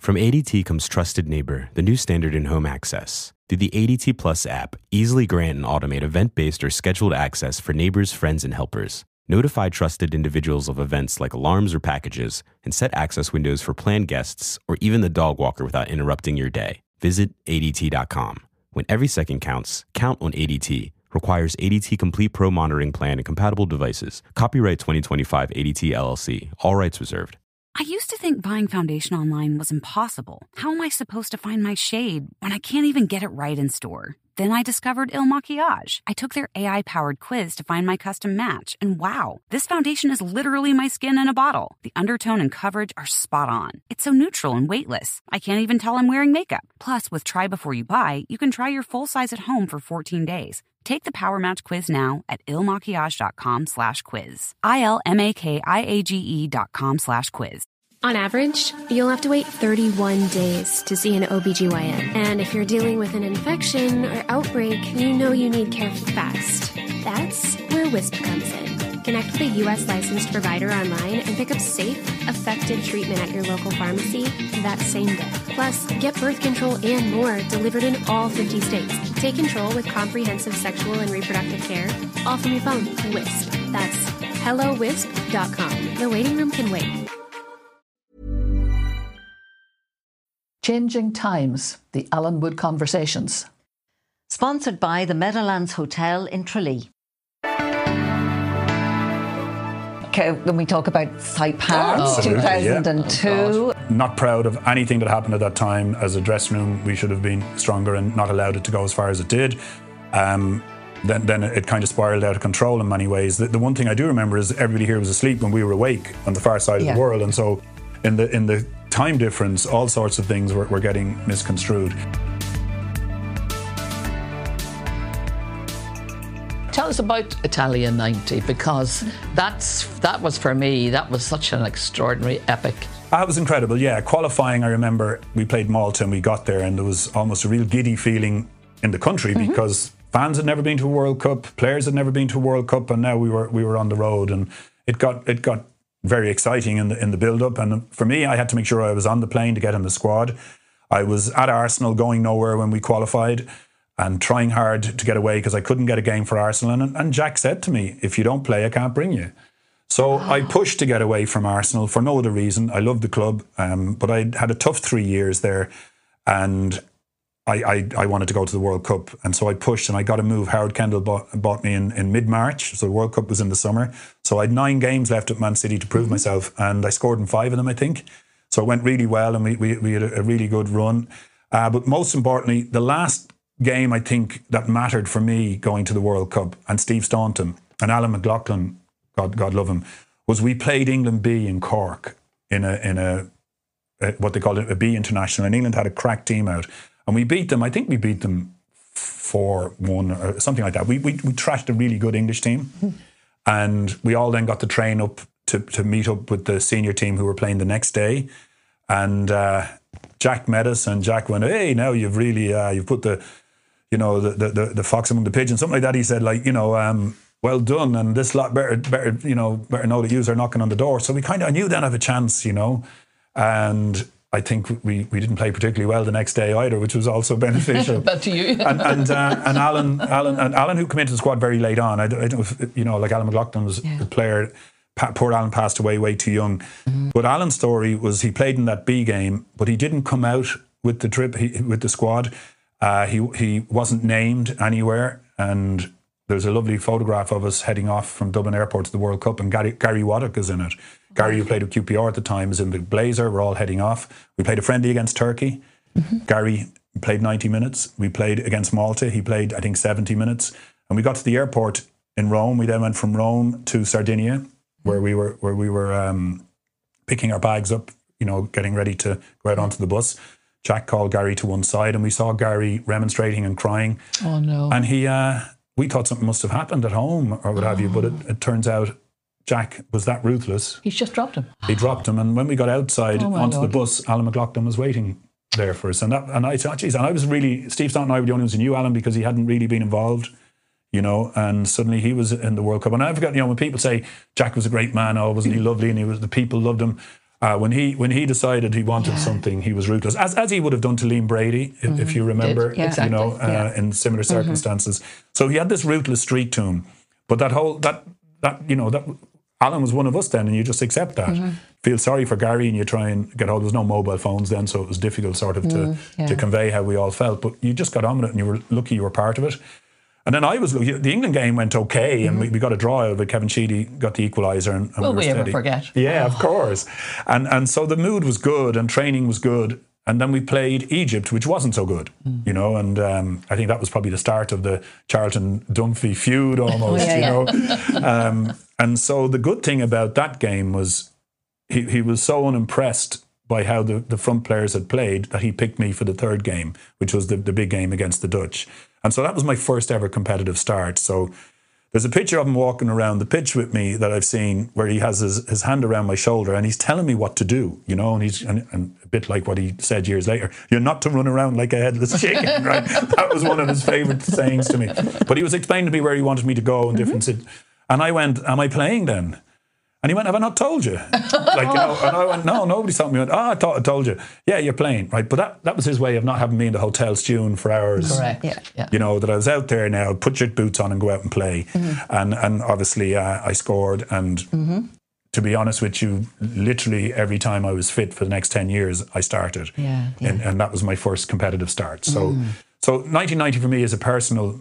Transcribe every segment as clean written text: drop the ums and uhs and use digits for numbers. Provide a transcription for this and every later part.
From ADT comes Trusted Neighbor, the new standard in home access. Through the ADT Plus app, easily grant and automate event-based or scheduled access for neighbors, friends, and helpers. Notify trusted individuals of events like alarms or packages, and set access windows for planned guests or even the dog walker without interrupting your day. Visit ADT.com. When every second counts, count on ADT. Requires ADT Complete Pro monitoring plan and compatible devices. Copyright 2025 ADT LLC. All rights reserved. I used to think buying foundation online was impossible. How am I supposed to find my shade when I can't even get it right in store? Then I discovered Il Maquillage. I took their AI-powered quiz to find my custom match, and wow, this foundation is literally my skin in a bottle. The undertone and coverage are spot on. It's so neutral and weightless. I can't even tell I'm wearing makeup. Plus, with Try Before You Buy, you can try your full size at home for 14 days. Take the Power Match quiz now at ilmaquillage.com/quiz. ILMAKIAGE.com/quiz. On average, you'll have to wait 31 days to see an OBGYN. And if you're dealing with an infection or outbreak, you know you need care fast. That's where Wisp comes in. Connect with a U.S. licensed provider online and pick up safe, effective treatment at your local pharmacy that same day. Plus, get birth control and more delivered in all 50 states. Take control with comprehensive sexual and reproductive care, all from your phone. Wisp. That's hellowisp.com. The waiting room can wait. Changing Times, the Allenwood Conversations. Sponsored by the Meadowlands Hotel in Tralee. When we talk about Saipan, 2002. Yeah. Not proud of anything that happened at that time. As a dressing room, we should have been stronger and not allowed it to go as far as it did. Then it kind of spiraled out of control in many ways. The one thing I do remember is everybody here was asleep when we were awake on the far side of the world. And so in the time difference, all sorts of things were getting misconstrued. Tell us about Italia 90, because that was for me, that was such an extraordinary epic. That was incredible, yeah. Qualifying, I remember we played Malta and we got there and there was almost a real giddy feeling in the country because fans had never been to a World Cup, players had never been to a World Cup, and now we were on the road, and it got very exciting in the build-up. And for me, I had to make sure I was on the plane to get in the squad. I was at Arsenal going nowhere when we qualified and trying hard to get away because I couldn't get a game for Arsenal. And Jack said to me, if you don't play, I can't bring you. So I pushed to get away from Arsenal for no other reason. I loved the club, but I had a tough 3 years there, and I wanted to go to the World Cup. And so I pushed and I got a move. Howard Kendall bought me in mid-March. So the World Cup was in the summer. So I had 9 games left at Man City to prove myself, and I scored in 5 of them, I think. So it went really well, and we had a really good run. But most importantly, the last game I think that mattered for me going to the World Cup, and Steve Staunton and Alan McLaughlin, God love him, was we played England B in Cork in a what they called a B international, and England had a crack team out, and we beat them. I think we beat them 4-1 or something like that. We trashed a really good English team, and we all then got to train up to meet up with the senior team who were playing the next day, and Jack met us, and Jack went, "Hey, now you've really you've put the fox among the pigeons," something like that. He said, well done, and this lot better know that yous are knocking on the door. So I knew then I have a chance, and I think we didn't play particularly well the next day either, which was also beneficial. But to you. and Alan, who came into the squad very late on, I don't know if, like Alan McLaughlin was a player. Poor Alan passed away way too young. But Alan's story was he played in that B game, but he didn't come out with the trip, with the squad. He wasn't named anywhere, and there's a lovely photograph of us heading off from Dublin Airport to the World Cup, and Gary Waddock is in it. Gary, who played with QPR at the time, is in the blazer. We're all heading off. We played a friendly against Turkey. Gary played 90 minutes. We played against Malta. He played, I think, 70 minutes. And we got to the airport in Rome. We then went from Rome to Sardinia, where we were picking our bags up, getting ready to go out onto the bus. Jack called Gary to one side, and we saw Gary remonstrating and crying. Oh no! And we thought something must have happened at home or what have you, but it turns out Jack was that ruthless. He's just dropped him. He dropped him, and when we got outside onto the bus, Alan McLaughlin was waiting there for us, and I thought, geez, and I was really, Steve Staunton and I were the only ones who knew Alan because he hadn't really been involved. And suddenly he was in the World Cup. And I forgot, when people say Jack was a great man, wasn't he lovely, and the people loved him. When he decided he wanted something, he was ruthless, as he would have done to Liam Brady, if you remember, in similar circumstances. So he had this ruthless streak to him. But that Alan was one of us then, and you just accept that. Feel sorry for Gary, and you try and get hold. There was no mobile phones then, so it was difficult sort of to convey how we all felt. But you just got on with it, and you were lucky you were part of it. And then I was lucky. The England game went okay, and we got a draw out of it. Kevin Sheedy got the equaliser, and will we we ever forget? Yeah, of course. And so the mood was good, and training was good. And then we played Egypt, which wasn't so good, you know. And I think that was probably the start of the Charlton-Dunphy feud almost, you know. And so the good thing about that game was he was so unimpressed by how the front players had played that he picked me for the third game, which was the big game against the Dutch. And so that was my first ever competitive start. So there's a picture of him walking around the pitch with me that I've seen where he has his hand around my shoulder and he's telling me what to do, you know, and a bit like what he said years later, you're not to run around like a headless chicken, right? That was one of his favourite sayings to me. But he was explaining to me where he wanted me to go and different and I went, am I playing then? And he went, have I not told you? Like, you know, and I went, no, nobody's told me. He went, I thought I told you. Yeah, you're playing, right? But that was his way of not having me in the hotel stewing for hours. Correct, yeah. You know, that I was out there now, put your boots on and go out and play. And obviously I scored. And to be honest with you, literally every time I was fit for the next 10 years, I started. And that was my first competitive start. So 1990 for me is a personal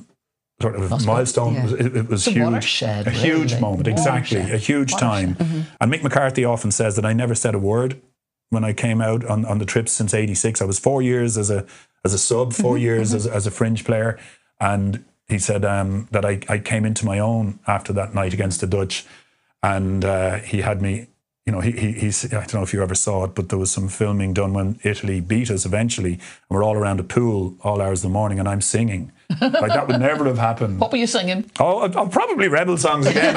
sort of milestone. It was huge. Watershed, a huge moment, exactly. A huge time. And Mick McCarthy often says that I never said a word when I came out on the trips since 86. I was 4 years as a sub, 4 years as a fringe player. And he said that I came into my own after that night against the Dutch. And he had me, you know, he's, I don't know if you ever saw it, but there was some filming done when Italy beat us eventually. And we're all around a pool all hours of the morning and I'm singing. Like that would never have happened. What were you singing? Oh, probably rebel songs again.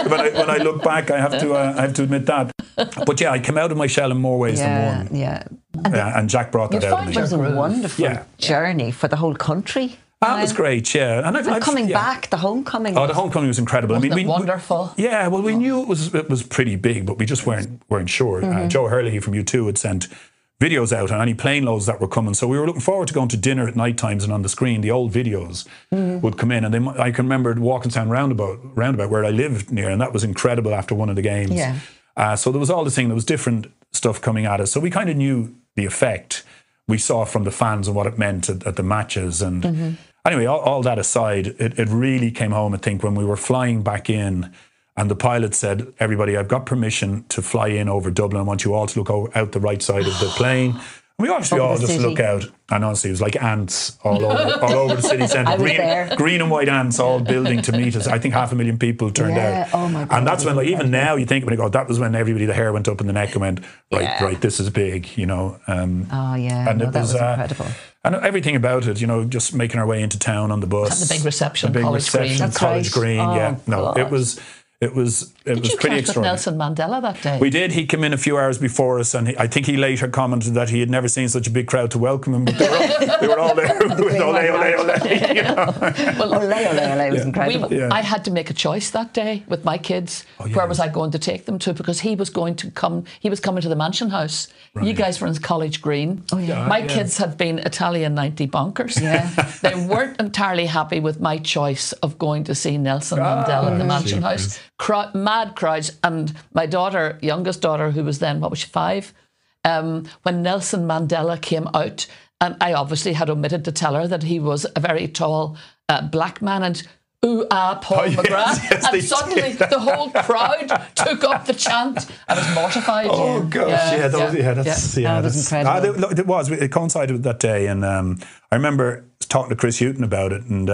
When I look back, I have to admit that. But yeah, I came out of my shell in more ways than one. And Jack brought that out of me. It was a wonderful journey for the whole country. That was great, yeah. And coming back, the homecoming. Oh, the homecoming was incredible. Wasn't it wonderful? We knew it was pretty big, but we just weren't sure. Joe Hurley from U2 had sent videos out on any plane loads that were coming. So we were looking forward to going to dinner at night times, and on the screen, the old videos would come in. And I can remember walking down roundabout where I lived near, and that was incredible after one of the games. So there was all this thing, there was different stuff coming at us. So we kind of knew the effect we saw from the fans and what it meant at the matches. And anyway, all that aside, it really came home, I think, when we were flying back in. And the pilot said, everybody, I've got permission to fly in over Dublin. I want you all to look out the right side of the plane. And we obviously all just look out. And honestly, it was like ants all over the city centre. Green and white ants all building to meet us. I think 500,000 people turned out. Oh my God, and that's when, like, even now you think, that was when everybody, the hair went up in the neck and went, right, this is big, you know. And it was incredible. And everything about it, you know, just making our way into town on the bus. Had the big reception, College Green. College Green, It was pretty extraordinary. With Nelson Mandela that day? We did. He came in a few hours before us, and I think he later commented that he had never seen such a big crowd to welcome him. But they were all there with ole, ole, ole. You know? Well, ole, ole, ole was incredible. I had to make a choice that day with my kids. Where was I going to take them to? Because he was going to come. He was coming to the Mansion House. Right. You guys were in College Green. My kids had been Italia 90 bonkers. They weren't entirely happy with my choice of going to see Nelson Mandela in the Mansion House. Mad crowds. And my daughter, youngest daughter, who was then, 5, when Nelson Mandela came out, and I obviously had omitted to tell her that he was a very tall black man, and Paul McGrath, and suddenly the whole crowd took up the chant. I was mortified. Oh gosh, that was incredible. It coincided with that day, and I remember talking to Chris Hughton about it, and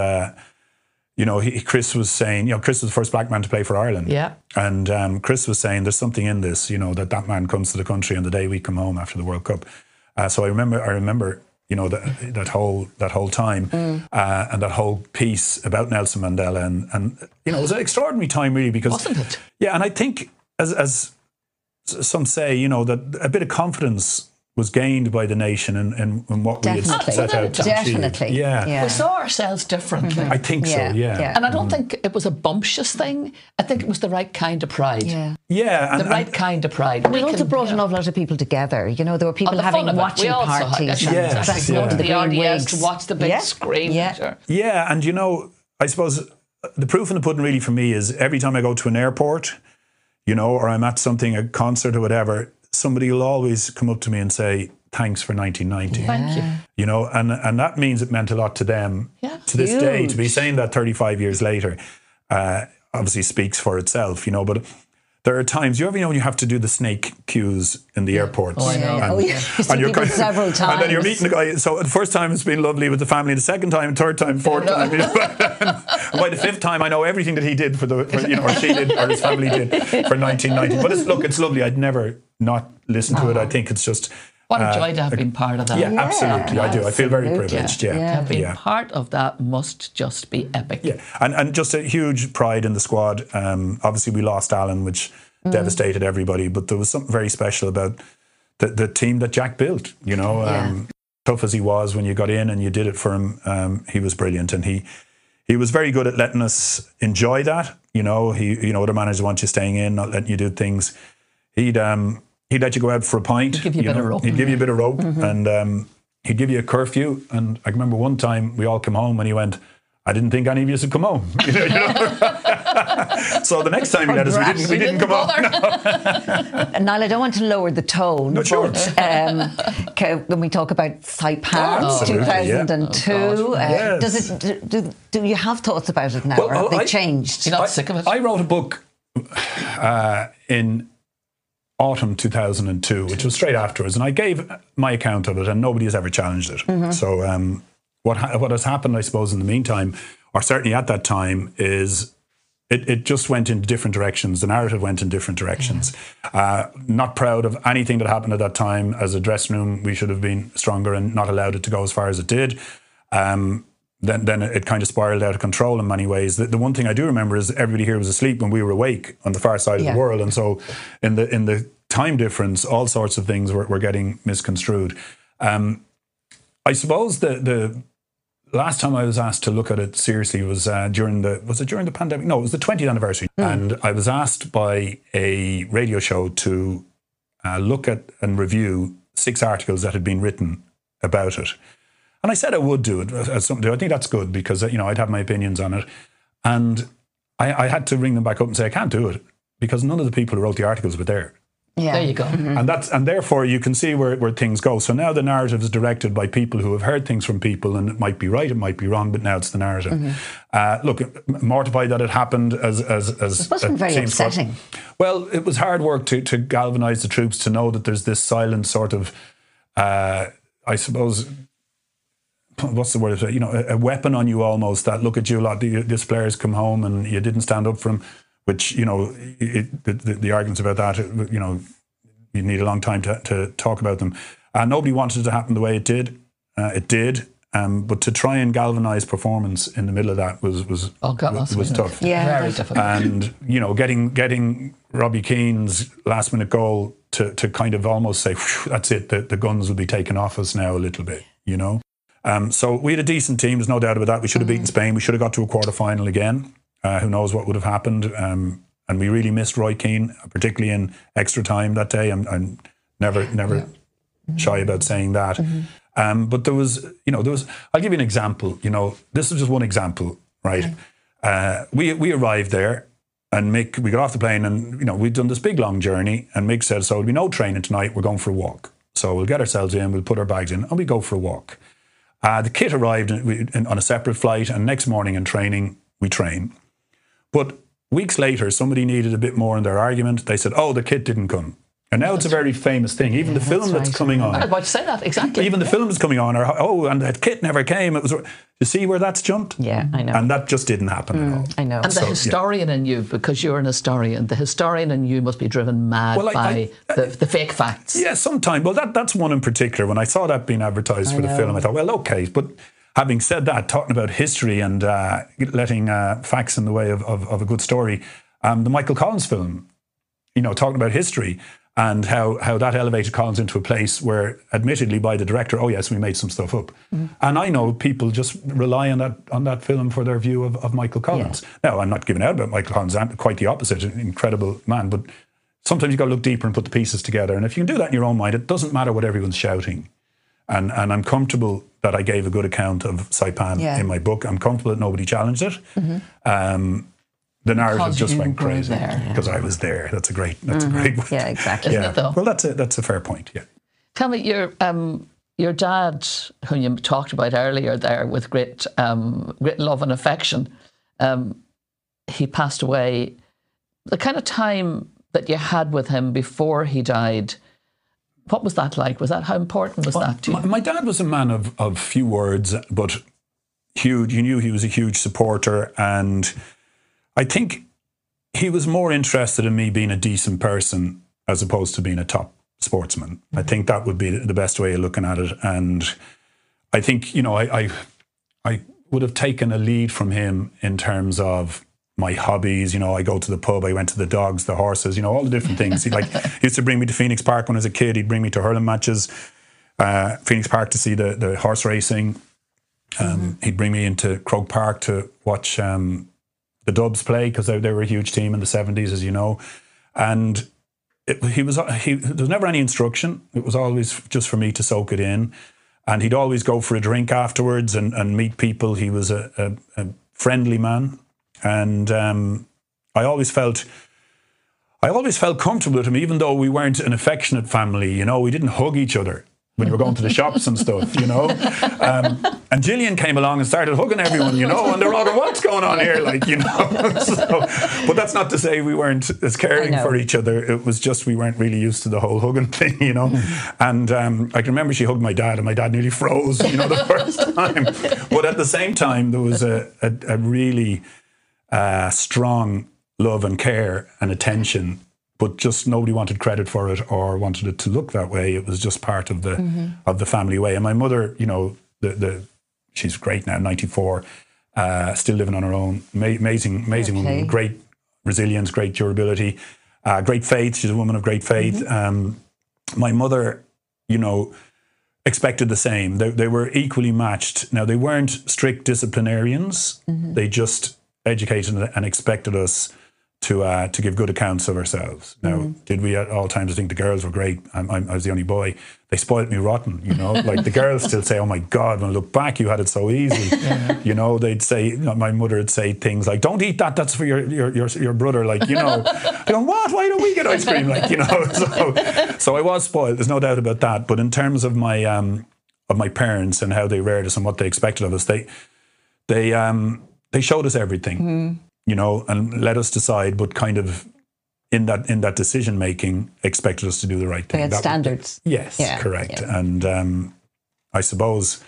you know, Chris was saying, you know, Chris was the first black man to play for Ireland. And Chris was saying there's something in this, you know, that man comes to the country on the day we come home after the World Cup. So I remember, you know, that whole time and that whole piece about Nelson Mandela, and you know, it was an extraordinary time really, because wasn't it? Yeah, and I think as some say, you know, that a bit of confidence was gained by the nation and what we had set out to Definitely. achieve. Yeah. We saw ourselves differently. I think so, yeah. And I don't think it was a bumptious thing. I think it was the right kind of pride. Yeah. The right kind of pride. We also brought an awful lot of people together. You know, there were people having watching parties. To the RDS to watch the big screen. Yeah, and you know, I suppose the proof in the pudding really for me is every time I go to an airport, you know, or I'm at something, a concert or whatever, somebody will always come up to me and say, thanks for 1990. Thank you. You know, and that means it meant a lot to them to this day. To be saying that 35 years later obviously speaks for itself, you know, but there are times, you ever know when you have to do the snake queues in the airports? Oh, I know. And you're people several times. And then you're meeting the guy. So the first time it's been lovely with the family, the second time, third time, fourth time. You know, and by the fifth time, I know everything that he did you know, or she did, or his family did for 1990. But it's lovely. I'd never not listen to it. I think it's just... What a joy to have been part of that. Yeah, absolutely. I do. I feel very privileged. To have been part of that must just be epic. Yeah, and just a huge pride in the squad. Obviously, we lost Alan, which devastated everybody, but there was something very special about the team that Jack built, you know. Tough as he was when you got in and you did it for him, he was brilliant. And he was very good at letting us enjoy that. You know, other managers want you staying in, not letting you do things. He'd let you go out for a pint. He'd give you a bit of rope. He'd give you a bit of rope, and he'd give you a curfew. And I remember one time we all came home and he went, I didn't think any of you would come home. You know? So the next time he let us, we didn't come home. No. Niall, I don't want to lower the tone, but when we talk about Saipan 2002, do you have thoughts about it now, or have they changed? You're not sick of it? I wrote a book in autumn 2002, which was straight afterwards, and I gave my account of it, and nobody has ever challenged it. So what has happened, I suppose, in the meantime, or certainly at that time, is it just went in different directions. The narrative went in different directions. Not proud of anything that happened at that time. As a dressing room, we should have been stronger and not allowed it to go as far as it did. Then it kind of spiraled out of control in many ways. The one thing I do remember is everybody here was asleep when we were awake on the far side of the world, and so in the time difference, all sorts of things were getting misconstrued. I suppose the last time I was asked to look at it seriously was during the pandemic? No, it was the 20th anniversary, and I was asked by a radio show to look at and review 6 articles that had been written about it. And I said I would do it as something to do. I think that's good because, you know, I'd have my opinions on it. And I had to ring them back up and say, I can't do it because none of the people who wrote the articles were there. Yeah. There you go. And therefore you can see where things go. So now the narrative is directed by people who have heard things from people, and it might be right, it might be wrong, but now it's the narrative. Look, mortified that it happened as it must have been very upsetting. Well, it was hard work to galvanise the troops to know that there's this silent sort of, I suppose, what's the word? You know, a weapon on you almost, that look at you, this player's come home and you didn't stand up for him, which, you know, the arguments about that, you know, you need a long time to talk about them. Nobody wanted it to happen the way it did. It did. But to try and galvanise performance in the middle of that was tough. Yeah, very difficult. And, you know, getting Robbie Keane's last minute goal to kind of almost say, that's it, the guns will be taken off us now a little bit, you know. So we had a decent team, there's no doubt about that. We should have beaten Spain. We should have got to a quarter-final again. Who knows what would have happened. And we really missed Roy Keane, particularly in extra time that day. I'm never shy about saying that. But there was, I'll give you an example. You know, this is just one example, right? We arrived there, and Mick, we got off the plane, and, you know, we'd done this big, long journey, and Mick said, so there'll be no training tonight, we're going for a walk. So we'll get ourselves in, we'll put our bags in, and we go for a walk. The kit arrived on a separate flight, and next morning in training, we train. But weeks later, somebody needed a bit more in their argument. They said, oh, the kit didn't come. And now it's a very famous thing. Even the film that's coming on. I was about to say that, exactly. Even the film that's coming on, and the kit never came. It was. You see where that's jumped? Yeah, I know. And that just didn't happen at all. I know. And the historian in you, because you're an historian, the historian in you must be driven mad by the fake facts. Yeah, sometimes. Well, that's one in particular. When I saw that being advertised for the film, I thought, well, okay. But having said that, talking about history and letting facts in the way of a good story, the Michael Collins film, you know, talking about history, and how that elevated Collins into a place where, admittedly by the director, oh yes, we made some stuff up. And I know people just rely on that film for their view of Michael Collins. Yeah. Now, I'm not giving out about Michael Collins, I'm quite the opposite, an incredible man, but sometimes you've got to look deeper and put the pieces together. And if you can do that in your own mind, it doesn't matter what everyone's shouting. And I'm comfortable that I gave a good account of Saipan in my book. I'm comfortable that nobody challenged it. The narrative just went crazy because I was there. That's a great point. Yeah, exactly. Isn't it though? Well, that's a fair point. Yeah. Tell me, your dad, whom you talked about earlier, there with great love and affection, he passed away. The kind of time that you had with him before he died, what was that like? How important was that to you? My dad was a man of few words, but huge. You knew he was a huge supporter, and I think he was more interested in me being a decent person as opposed to being a top sportsman. I think that would be the best way of looking at it. And I think, I would have taken a lead from him in terms of my hobbies. I go to the pub, I went to the dogs, the horses, all the different things. He used to bring me to Phoenix Park when I was a kid. He'd bring me to hurling matches, Phoenix Park to see the horse racing. He'd bring me into Croke Park to watch the Dubs play, because they were a huge team in the 70s, as you know. And there was never any instruction. It was always just for me to soak it in. And he'd always go for a drink afterwards and meet people. He was a friendly man. And I always felt comfortable with him, even though we weren't an affectionate family. We didn't hug each other when you were going to the shops and stuff, and Gillian came along and started hugging everyone, and they're all going, what's going on here? But that's not to say we weren't as caring for each other. It was just we weren't really used to the whole hugging thing, And I can remember she hugged my dad, and my dad nearly froze, the first time. But at the same time, there was a really strong love and care and attention, but just nobody wanted credit for it or wanted it to look that way. It was just part of the family way. And my mother, she's great now, 94, still living on her own. Amazing woman, great resilience, great durability, great faith. She's a woman of great faith. My mother, expected the same. They were equally matched. Now, they weren't strict disciplinarians. They just educated and expected us to give good accounts of ourselves. Now, did we at all times think the girls were great? I was the only boy. They spoilt me rotten, Like the girls still say, oh my God, when I look back, you had it so easy. They'd say, my mother would say things like, don't eat that, that's for your brother. They go, what? Why don't we get ice cream? So I was spoiled, there's no doubt about that. But in terms of my parents and how they reared us and what they expected of us, they showed us everything. And let us decide, but kind of in that decision making, expected us to do the right thing. They had standards. Yes, correct. Yeah. And I suppose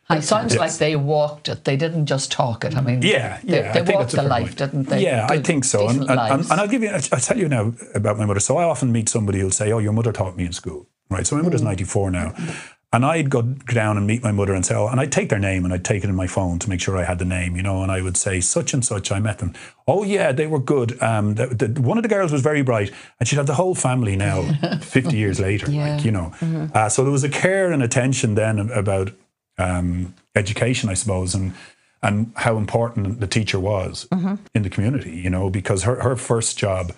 it sounds like they walked it. They didn't just talk it. I mean, they walked the life, didn't they? Yeah, I think so. And I'll tell you now about my mother. So I often meet somebody who'll say, "Oh, your mother taught me in school." Right. So my mother's 94 now. And I'd go down and meet my mother and say, and I'd take their name and I'd take it in my phone to make sure I had the name, and I would say, such and such, I met them. Oh yeah, they were good. One of the girls was very bright, and she'd have the whole family now 50 years later, So there was a care and attention then about education, I suppose, and how important the teacher was in the community, because her first job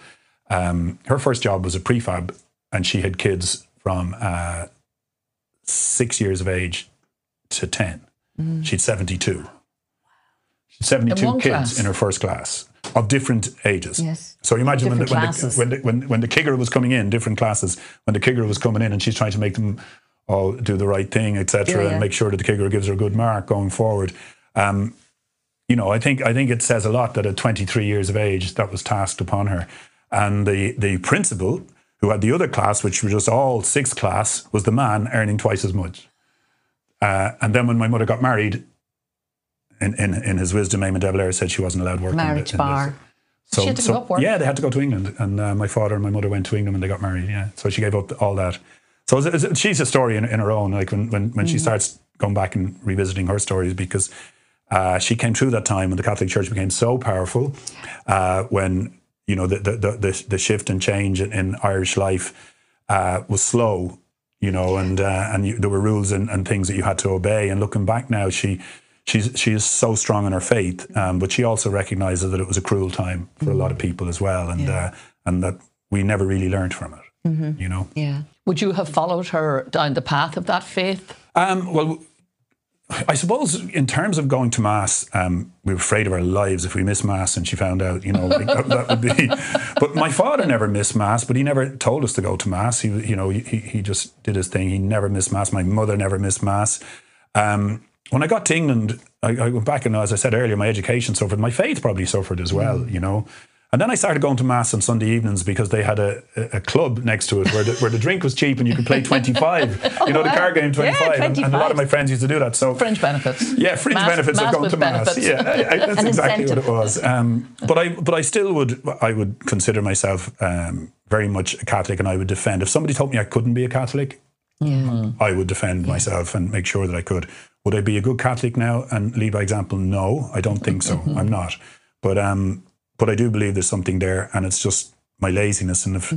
was a prefab, and she had kids from 6 years of age to 10. She'd 72. She'd 72 kids class. In her first class of different ages. Yes. So imagine when the kicker was coming in, different classes, when the kicker was coming in and she's trying to make them all do the right thing, etc., and make sure that the kicker gives her a good mark going forward. I think it says a lot that at 23 years of age, that was tasked upon her. And the principal, who had the other class, which was just all sixth class, was the man earning twice as much. And then when my mother got married, in his wisdom, Eamon de Valera said she wasn't allowed to work. Marriage bar. So she had to go up work? Yeah, they had to go to England. And my father and my mother went to England when they got married, So she gave up all that. So she's a story in her own, like when she starts going back and revisiting her stories, because she came through that time when the Catholic Church became so powerful, when the shift and change in Irish life, was slow, you know, and there were rules and things that you had to obey. And looking back now, she is so strong in her faith, but she also recognises that it was a cruel time for a lot of people as well, and that we never really learned from it, you know. Yeah. Would you have followed her down the path of that faith? Well, I suppose in terms of going to Mass, we were afraid of our lives if we missed Mass and she found out, you know, like that would be. But my father never missed Mass, but he never told us to go to Mass. He, you know, he just did his thing. He never missed Mass. My mother never missed Mass. When I got to England, I went back, and as I said earlier, my education suffered. My faith probably suffered as well, you know. And then I started going to Mass on Sunday evenings because they had a club next to it where the drink was cheap and you could play 25. You know, the card game 25. Yeah, 25. And a lot of my friends used to do that. So Fringe benefits. Yeah, fringe benefits of going to Mass. Benefits. Yeah, that's exactly incentive. what it was. But I still would consider myself very much a Catholic, and I would defend. If somebody told me I couldn't be a Catholic, I would defend myself and make sure that I could. Would I be a good Catholic now and lead by example? No, I don't think so. I'm not. But I do believe there's something there, and it's just my laziness. And if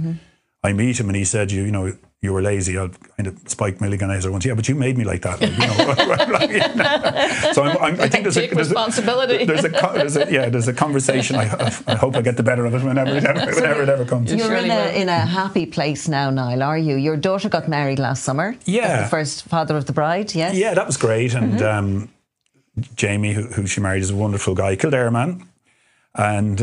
I meet him and he said, you know, you were lazy, I'll kind of spike my organizer once. Yeah, but you made me like that. Like, you know. So I think there's responsibility. There's a conversation. I hope I get the better of it whenever it ever comes. You're in a happy place now, Niall, are you? Your daughter got married last summer. Yeah. The first father of the bride, yes? Yeah, that was great. And Jamie, who she married, is a wonderful guy, Kildare man. And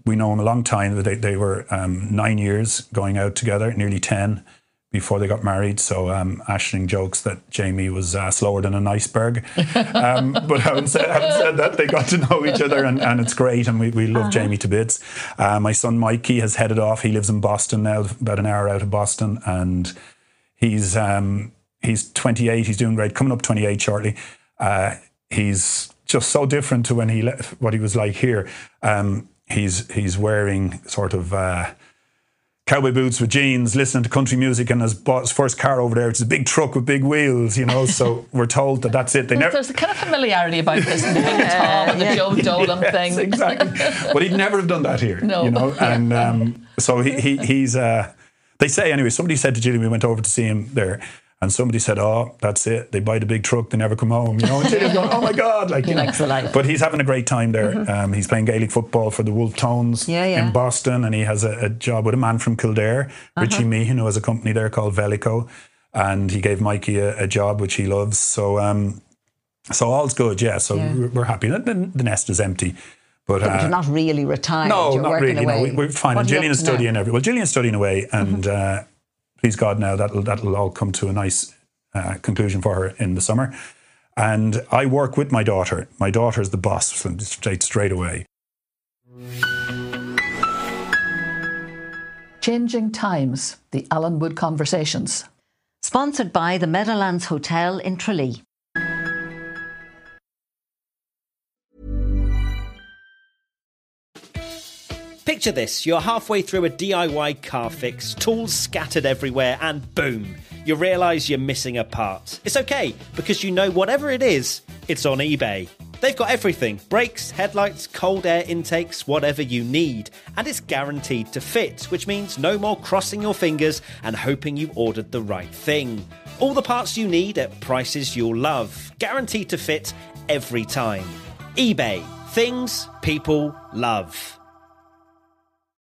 we know him a long time. They were 9 years going out together, nearly 10 before they got married. So Aisling jokes that Jamie was slower than an iceberg. But having said that, they got to know each other, and it's great. And we love Jamie to bits. My son Mikey has headed off. He lives in Boston now, about an hour out of Boston. And he's 28. He's doing great, coming up 28 shortly. He's just so different to when he left, what he was like here. He's wearing sort of cowboy boots with jeans, listening to country music, and has bought his first car over there, which is a big truck with big wheels, you know. So we're told that's it. There's a kind of familiarity about this, and the big Tom and the Joe Dolan thing. Exactly. But he'd never have done that here, you know. And so he's. They say anyway. Somebody said to Gillian, we went over to see him there. And somebody said, "Oh, that's it. They buy the big truck, they never come home." You know, and Gillian's going, "Oh my God!" Like, you know. Likes the life. But he's having a great time there. He's playing Gaelic football for the Wolf Tones in Boston, and he has a job with a man from Kildare, Richie Meehan, who has a company there called Velico, and he gave Mikey a job which he loves. So all's good. Yeah. So we're happy. The nest is empty. But you're not really retired. No, you're not working really. away. No, we're fine. And Gillian's studying Gillian's studying away, and please God, now that'll all come to a nice conclusion for her in the summer. And I work with my daughter. My daughter's the boss straight away. Changing Times, the Allenwood Conversations. Sponsored by the Meadowlands Hotel in Tralee. Picture this, you're halfway through a DIY car fix, tools scattered everywhere, and boom, you realise you're missing a part. It's okay, because you know whatever it is, it's on eBay. They've got everything, brakes, headlights, cold air intakes, whatever you need. And it's guaranteed to fit, which means no more crossing your fingers and hoping you ordered the right thing. All the parts you need at prices you'll love, guaranteed to fit every time. eBay, things people love.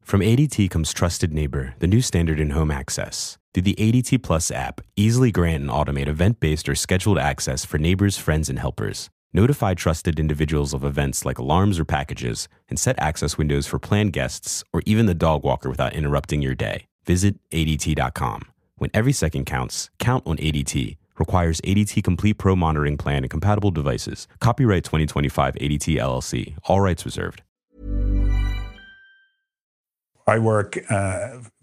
From ADT comes Trusted Neighbor, the new standard in home access. Through the ADT Plus app, easily grant and automate event-based or scheduled access for neighbors, friends, and helpers. Notify trusted individuals of events like alarms or packages, and set access windows for planned guests or even the dog walker without interrupting your day. Visit ADT.com. When every second counts, count on ADT. Requires ADT Complete Pro Monitoring Plan and compatible devices. Copyright 2025 ADT LLC. All rights reserved. I work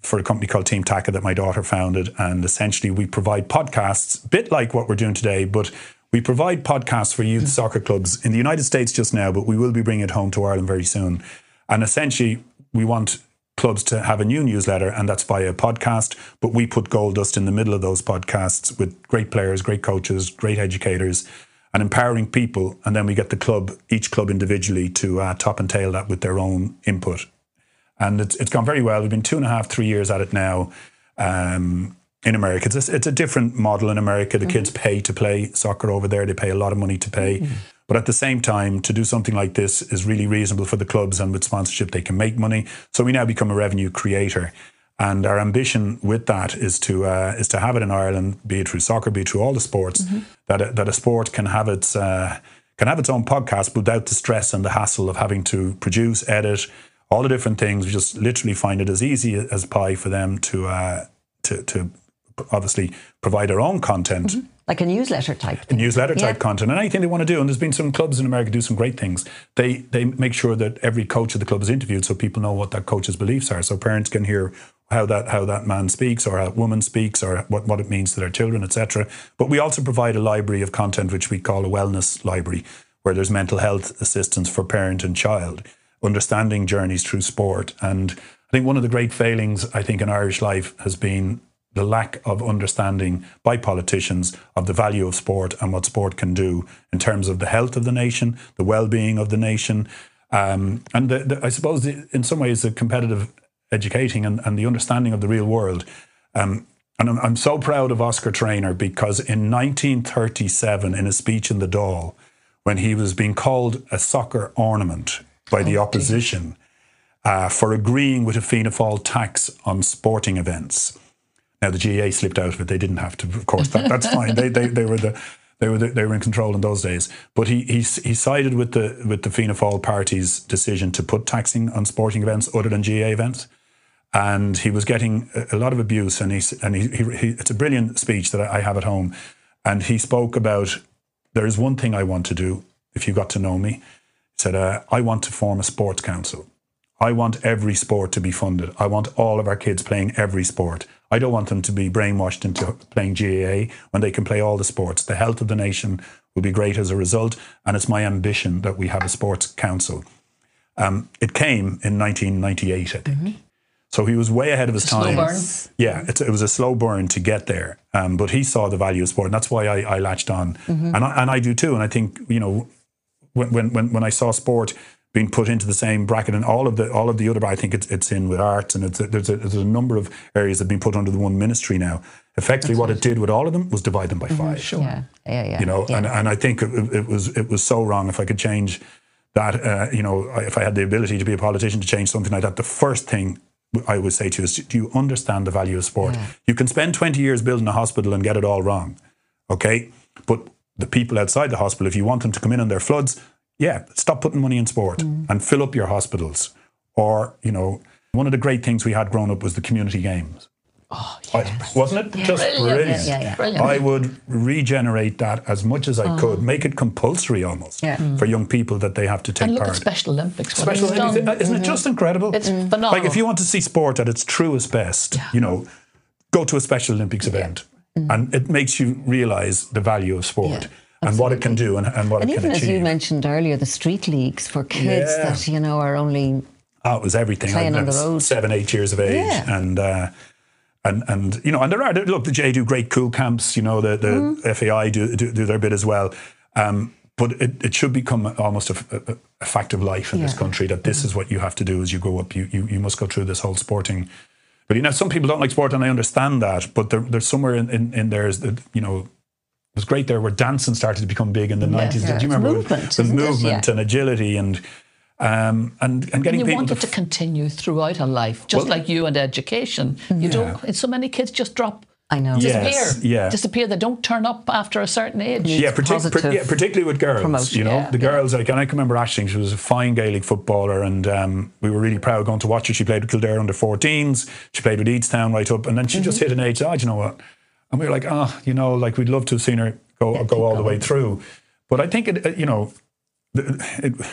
for a company called Team Taka that my daughter founded, and essentially we provide podcasts, a bit like what we're doing today, but we provide podcasts for youth soccer clubs in the United States just now, but we will be bringing it home to Ireland very soon. And essentially, we want clubs to have a new newsletter, and that's via a podcast, but we put gold dust in the middle of those podcasts with great players, great coaches, great educators, and empowering people. And then we get each club individually to top and tail that with their own input. And it's gone very well. We've been 2.5, 3 years at it now. In America, it's a different model in America. The kids pay to play soccer over there. They pay a lot of money to pay. But at the same time, to do something like this is really reasonable for the clubs, and with sponsorship, they can make money. So we now become a revenue creator. And our ambition with that is to have it in Ireland, be it through soccer, be it through all the sports, that a sport can have its own podcast without the stress and the hassle of having to produce, edit, all the different things. We just literally find it as easy as pie for them to obviously provide their own content. Like a newsletter type thing. A newsletter type content, and anything they want to do. And there's been some clubs in America do some great things. They make sure that every coach of the club is interviewed, so people know what that coach's beliefs are, so parents can hear how that man speaks, or how that woman speaks, or what it means to their children, etc. But we also provide a library of content which we call a wellness library, where there's mental health assistance for parent and child, understanding journeys through sport. And I think one of the great failings, I think, in Irish life has been the lack of understanding by politicians of the value of sport and what sport can do in terms of the health of the nation, the well-being of the nation, and I suppose in some ways the competitive educating and the understanding of the real world. And I'm so proud of Oscar Traynor, because in 1937, in a speech in the Dáil, when he was being called a soccer ornament by the opposition for agreeing with a Fianna Fáil tax on sporting events. Now the GAA slipped out of it; they didn't have to. Of course, that's fine. They were in control in those days. But he sided with the Fianna Fáil party's decision to put taxing on sporting events other than GAA events, and he was getting a lot of abuse. And he it's a brilliant speech that I have at home, and he spoke about, there is one thing I want to do. If you got to know me, he said, I want to form a sports council. I want every sport to be funded. I want all of our kids playing every sport. I don't want them to be brainwashed into playing GAA when they can play all the sports. The health of the nation will be great as a result, and it's my ambition that we have a sports council. It came in 1998, I think. So he was way ahead of his time. Slow burn. Yeah, it was a slow burn to get there. But he saw the value of sport, and that's why I latched on. And I do too. And I think, you know, when I saw sport being put into the same bracket and all of the other, I think it's in with arts, and there's a number of areas that have been put under the one ministry now. Effectively, what it did with all of them was divide them by five. Sure. Yeah. You know, and I think it was so wrong. If I could change that, you know, if I had the ability to be a politician to change something like that, the first thing I would say to you is, do you understand the value of sport? Yeah. You can spend 20 years building a hospital and get it all wrong, okay? But the people outside the hospital, if you want them to come in on their floods, stop putting money in sport and fill up your hospitals. Or, you know, one of the great things we had growing up was the community games. Oh, yes. Wasn't it? Yeah. Just brilliant. Yeah. Brilliant. I would regenerate that as much as I could, make it compulsory almost for young people that they have to take and look part. at Special Olympics. Special Olympics, isn't it just incredible? It's phenomenal. Like, if you want to see sport at its truest best, you know, go to a Special Olympics event, and it makes you realise the value of sport. Yeah. And what it can do and what it can achieve. And even as you mentioned earlier, the street leagues for kids that, you know, are only it was everything. Playing on the road. 7, 8 years of age. And you know, and there are, look, the GAA do great cool camps, you know, the FAI do their bit as well. But it should become almost a fact of life in this country, that this is what you have to do as you grow up. You must go through this whole sporting. But, you know, some people don't like sport, and I understand that. But there's somewhere in there is that, you know, it was great there where dancing started to become big in the 90s. Yeah. Do you remember the movement and agility and getting people you want it to continue throughout a life, just like you and education. You don't. So many kids just drop. I know. Disappear. Disappear. They don't turn up after a certain age. Particularly with girls. Promotion. You know, the girls. Like, and I can remember Aisling. She was a fine Gaelic footballer, and we were really proud going to watch her. She played with Kildare under 14s. She played with Eadstown right up, and then she just hit an age. Do you know what? And we were like, you know, like, we'd love to have seen her go all the way through. But I think you know,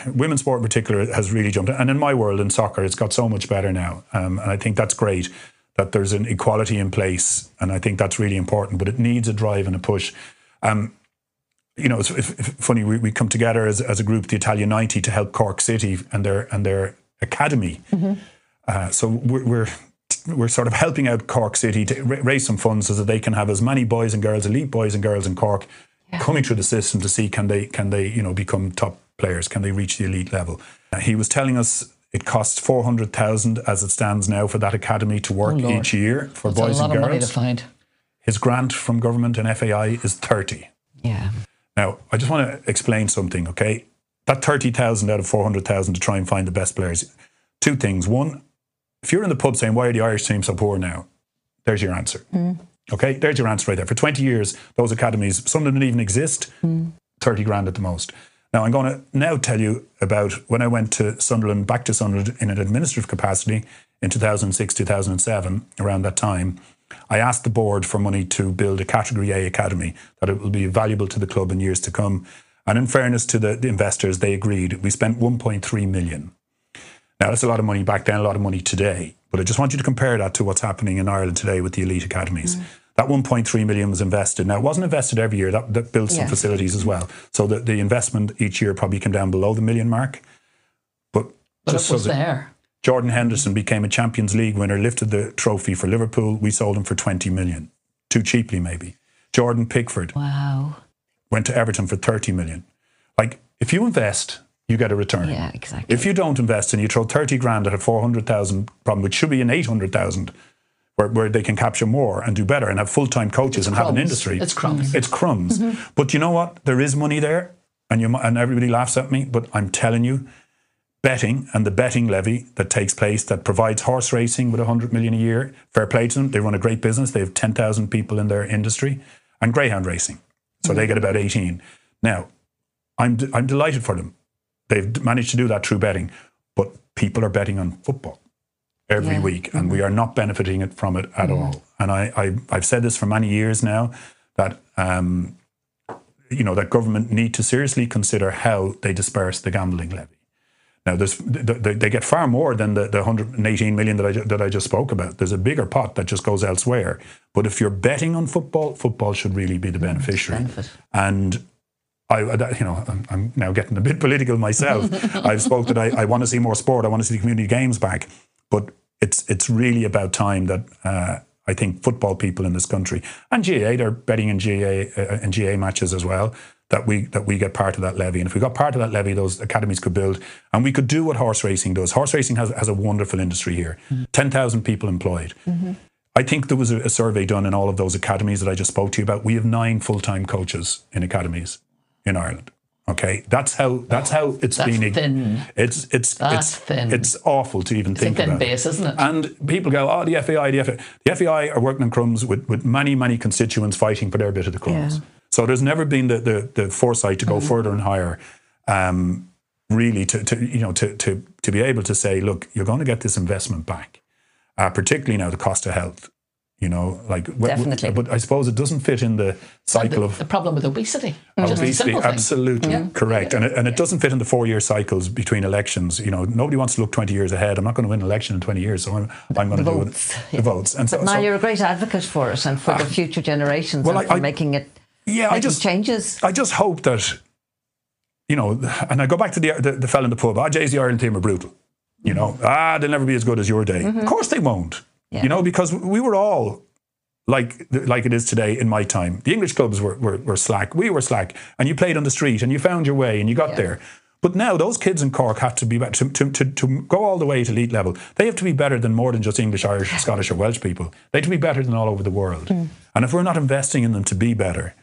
women's sport in particular has really jumped. And in my world, in soccer, it's got so much better now. And I think that's great that there's an equality in place. And I think that's really important. But it needs a drive and a push. You know, it's funny, we come together as a group, the Italia 90, to help Cork City and their academy. So we're sort of helping out Cork City to raise some funds so that they can have as many boys and girls, elite boys and girls in Cork, coming through the system to see can they you know, become top players, can they reach the elite level. He was telling us It costs 400,000 as it stands now for that academy to work each year for boys and girls. That's a lot of money to find. His grant from government and FAI is 30. Yeah. Now, I just want to explain something, okay? That 30,000 out of 400,000 to try and find the best players. Two things. One, if you're in the pub saying, why are the Irish team so poor now? There's your answer. Okay, there's your answer right there. For 20 years, those academies, some of them didn't even exist, 30 grand at the most. Now, I'm going to now tell you about when I went to Sunderland, back to Sunderland in an administrative capacity in 2006, 2007, around that time. I asked the board for money to build a Category A academy, that it will be valuable to the club in years to come. And in fairness to the investors, they agreed. We spent 1.3 million. Now, that's a lot of money back then, a lot of money today. But I just want you to compare that to what's happening in Ireland today with the elite academies. That 1.3 million was invested. Now, it wasn't invested every year. That built some facilities as well. So the investment each year probably came down below the million mark. But it was there. Jordan Henderson became a Champions League winner, lifted the trophy for Liverpool. We sold him for 20 million. Too cheaply, maybe. Jordan Pickford. Wow. Went to Everton for 30 million. Like, if you invest, you get a return. Yeah, exactly. If you don't invest and you throw 30 grand at a 400,000 problem, which should be an 800,000, where they can capture more and do better and have full-time coaches and have an industry. It's crumbs. It's crumbs. But you know what? There is money there, and everybody laughs at me, but I'm telling you, betting and the betting levy that takes place, that provides horse racing with 100 million a year, fair play to them. They run a great business. They have 10,000 people in their industry, and greyhound racing. So they get about 18. Now, I'm delighted for them. They've managed to do that through betting, but people are betting on football every week, and we are not benefiting from it at all. And I've said this for many years now, that that government need to seriously consider how they disperse the gambling levy. Now, they get far more than the 118 million that I just spoke about. There's a bigger pot that just goes elsewhere. But if you're betting on football, football should really be the beneficiary. And I'm now getting a bit political myself. I've spoke that I want to see more sport. I want to see the community games back. But it's really about time that I think football people in this country, and GAA, they're betting in GAA matches as well, that we get part of that levy. And if we got part of that levy, those academies could build, and we could do what horse racing does. Horse racing has a wonderful industry here. 10,000 people employed. I think there was a survey done in all of those academies that I just spoke to you about. We have 9 full-time coaches in academies in Ireland. Okay, that's how it's been. Thin. It's thin. It's awful to even think about. It's a thin base, isn't it? And people go, oh, the FAI. The FAI are working on crumbs with many constituents fighting for their bit of the crumbs. Yeah. So there's never been the foresight to go further and higher. Really, to be able to say, look, you're going to get this investment back, particularly now the cost of health. Definitely. But I suppose it doesn't fit in the cycle of the problem with obesity. Obesity, absolutely correct, and it doesn't fit in the 4-year cycles between elections. Nobody wants to look 20 years ahead. I'm not going to win an election in 20 years, so I'm going to do the votes. And but now you're a great advocate for it and for the future generations, and for making it. Yeah, changes. I just hope that, and I go back to the fella in the pub. Jay's the Ireland team are brutal. They'll never be as good as your day. Of course they won't. Yeah. Because we were all like it is today in my time. The English clubs were slack. We were slack. And you played on the street and you found your way and you got there. But now those kids in Cork have to be better. To go all the way to elite level, they have to be better than more than just English, Irish, Scottish or Welsh people. They have to be better than all over the world. And if we're not investing in them to be better,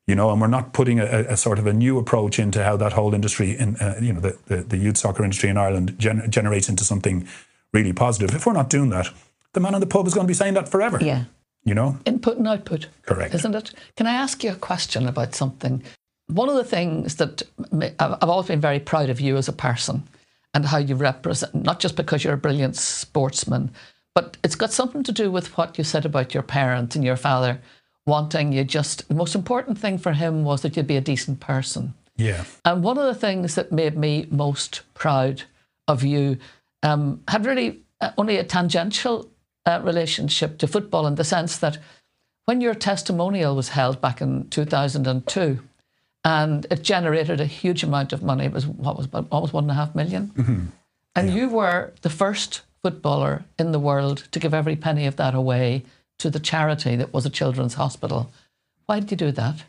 and we're not putting a sort of a new approach into how that whole industry, the youth soccer industry in Ireland generates into something really positive. If we're not doing that, the man in the pub is going to be saying that forever. Yeah. Input and output. Correct. Isn't it? Can I ask you a question about something? One of the things that I've always been very proud of you as a person and how you represent, not just because you're a brilliant sportsman, but it's got something to do with what you said about your parents and your father wanting you the most important thing for him was that you'd be a decent person. Yeah. And one of the things that made me most proud of you had really only a tangential relationship to football, in the sense that when your testimonial was held back in 2002 and it generated a huge amount of money, it was almost 1.5 million. And you were the first footballer in the world to give every penny of that away to the charity that was a children's hospital. Why did you do that?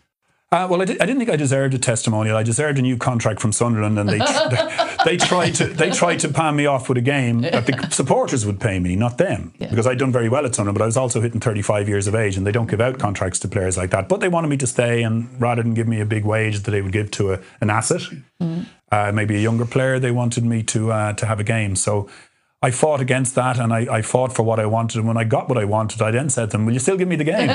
Well, I didn't think I deserved a testimonial. I deserved a new contract from Sunderland, and they tried to palm me off with a game that the supporters would pay me, not them, because I'd done very well at Sunderland. But I was also hitting 35 years of age, and they don't give out contracts to players like that. But they wanted me to stay, and rather than give me a big wage that they would give to an asset, maybe a younger player, they wanted me to have a game. So I fought against that, and I fought for what I wanted. And when I got what I wanted, I then said to them, will you still give me the game?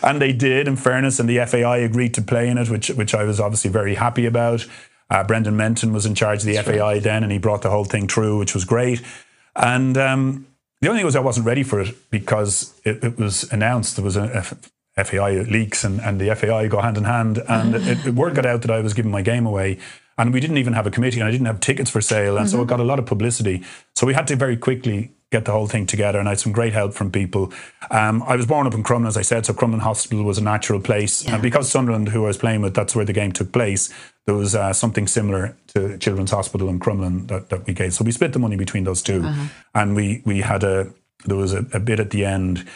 And they did, in fairness, and the FAI agreed to play in it, which I was obviously very happy about. Brendan Menton was in charge of the FAI then, and he brought the whole thing through, which was great. And the only thing was I wasn't ready for it, because it was announced there was a FAI leaks, and the FAI go hand in hand, and word got out that I was giving my game away. And we didn't even have a committee, and I didn't have tickets for sale. And so it got a lot of publicity. So we had to very quickly get the whole thing together, and I had some great help from people. I was born up in Crumlin, as I said, so Crumlin Hospital was a natural place. And because Sunderland, who I was playing with, that's where the game took place, there was something similar to Children's Hospital in Crumlin that we gave. So we split the money between those two. And we had there was a bit at the end.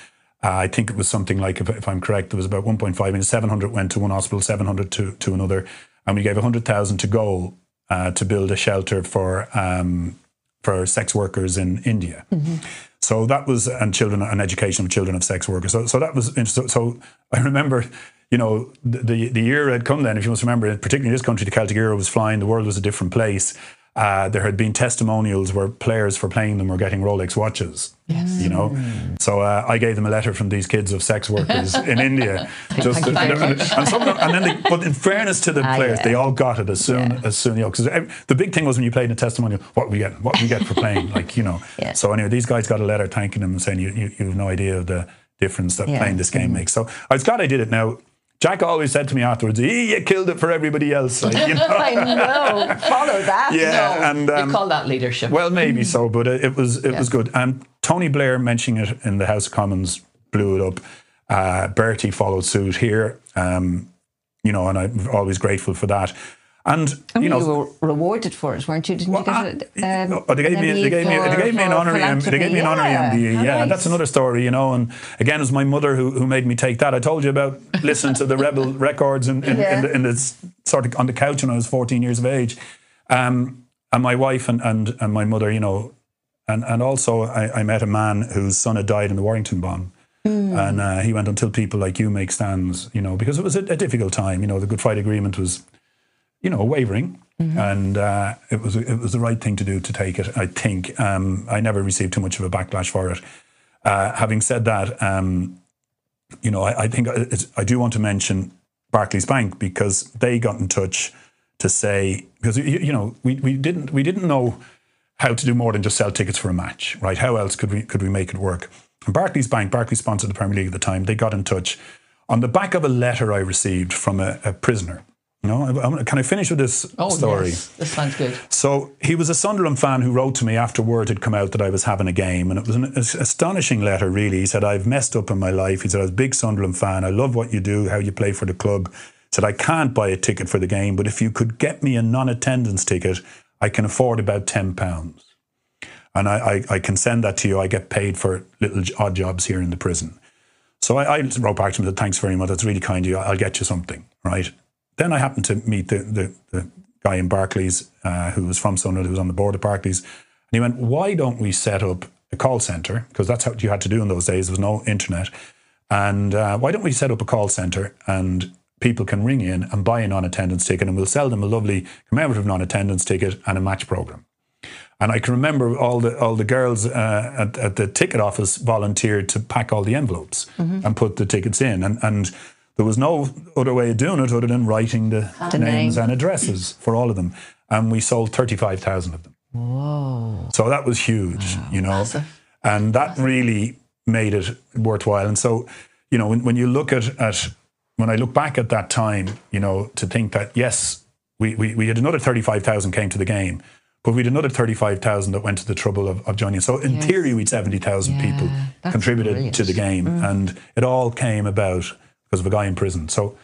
I think it was something like, if I'm correct, there was about 1.5 million. 700 went to one hospital, 700 to another. And we gave 100,000 to goal to build a shelter for sex workers in India. So that was, and education of children of sex workers. So that was interesting. So I remember, the year had come then, if you must remember, particularly in this country, the Celtic era was flying, the world was a different place. There had been testimonials where players for playing them were getting Rolex watches. So I gave them a letter from these kids of sex workers in India. But in fairness to the players, they all got it as soon, because the big thing was when you played in a testimonial, what we get for playing, So anyway, these guys got a letter thanking them and saying you have no idea of the difference that playing this game makes. So I was glad I did it. Now, Jack always said to me afterwards, you killed it for everybody else. I know. Follow that. Yeah, and you call that leadership. Well, maybe so, but it was good. And Tony Blair mentioning it in the House of Commons blew it up. Bertie followed suit here, and I'm always grateful for that. And you were rewarded for it, weren't you? Didn't you get it? They gave me an honorary MBE. Yeah, that's another story, And again, it was my mother who made me take that. I told you about listening to the Rebel records in the sort of on the couch when I was 14 years of age, and my wife and my mother, and also I met a man whose son had died in the Warrington bomb. And he went, until people like you make stands, because it was a difficult time. The Good Friday Agreement was, wavering, and it was the right thing to do to take it. I think I never received too much of a backlash for it. Having said that, I think I do want to mention Barclays Bank, because they got in touch to say, because we didn't know how to do more than just sell tickets for a match, right? How else could we make it work? And Barclays sponsored the Premier League at the time. They got in touch on the back of a letter I received from a prisoner. Can I finish with this story? Yes, this sounds good. So he was a Sunderland fan who wrote to me after word had come out that I was having a game, and it was an astonishing letter, really. He said, I've messed up in my life. He said, I was a big Sunderland fan. I love what you do, how you play for the club. He said, I can't buy a ticket for the game, but if you could get me a non-attendance ticket, I can afford about £10. And I can send that to you. I get paid for little odd jobs here in the prison. So I wrote back to him and said, thanks very much. That's really kind of you. I'll get you something, right? Then I happened to meet the guy in Barclays who was from Sunderland, who was on the board of Barclays. And he went, why don't we set up a call centre? Because that's what you had to do in those days. There was no internet. And why don't we set up a call centre and people can ring in and buy a non-attendance ticket, and we'll sell them a lovely commemorative non-attendance ticket and a match programme. And I can remember all the girls at the ticket office volunteered to pack all the envelopes and put the tickets in. And there was no other way of doing it other than writing the names and addresses for all of them. And we sold 35,000 of them. Whoa. So that was huge, Massive. And that really made it worthwhile. And so, when you look when I look back at that time, to think that, yes, we had another 35,000 came to the game, but we had another 35,000 that went to the trouble of joining. So in theory, we'd 70,000 people contributed to the game. And it all came about because of a guy in prison. So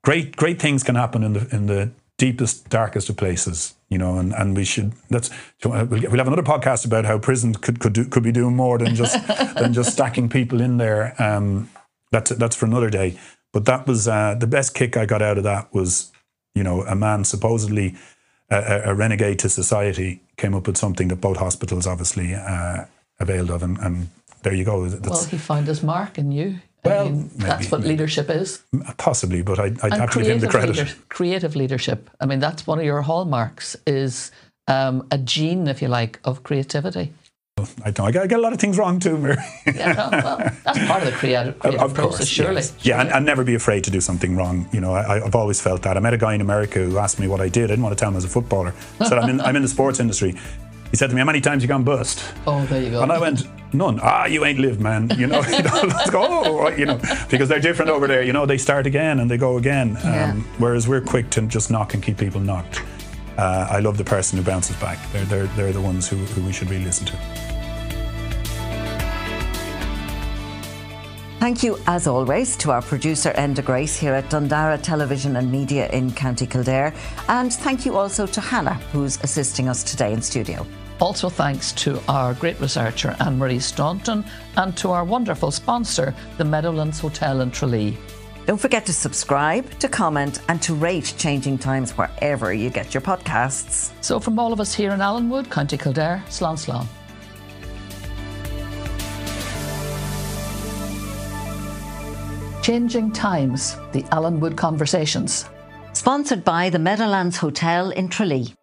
great things can happen in the deepest, darkest of places, and we should. We'll have another podcast about how prison could be doing more than just than just stacking people in there. That's for another day. But that was the best kick I got out of that was, a man supposedly a renegade to society came up with something that both hospitals obviously availed of, and there you go. Well, he found his mark in you. That's what leadership is. Possibly, but I'd have to give him the credit. Creative leadership. I mean, that's one of your hallmarks, is a gene, if you like, of creativity. I don't know. I get a lot of things wrong too, Mary. That's part of the creative process, surely. Yes. Yeah, and never be afraid to do something wrong. I've always felt that. I met a guy in America who asked me what I did. I didn't want to tell him I was a footballer. I said, I'm in the sports industry. He said to me, how many times you gone bust? Oh, there you go. And I went, none. You ain't lived, man. Let's go. Because they're different over there. They start again and they go again. Whereas we're quick to just knock and keep people knocked. I love the person who bounces back. They're the ones who we should really listen to. Thank you, as always, to our producer Enda Grace here at Dundara Television and Media in County Kildare. And thank you also to Hannah, who's assisting us today in studio. Also thanks to our great researcher Anne-Marie Staunton and to our wonderful sponsor, the Meadowlands Hotel in Tralee. Don't forget to subscribe, to comment and to rate Changing Times wherever you get your podcasts. So from all of us here in Allenwood, County Kildare, slán slán. Changing Times, the Allenwood Conversations. Sponsored by the Meadowlands Hotel in Tralee.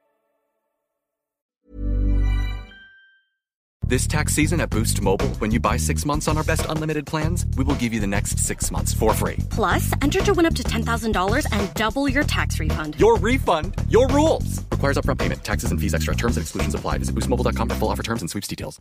This tax season at Boost Mobile, when you buy 6 months on our best unlimited plans, we will give you the next 6 months for free. Plus, enter to win up to $10,000 and double your tax refund. Your refund, your rules. Requires upfront payment. Taxes and fees extra. Terms and exclusions apply. Visit boostmobile.com for full offer terms and sweeps details.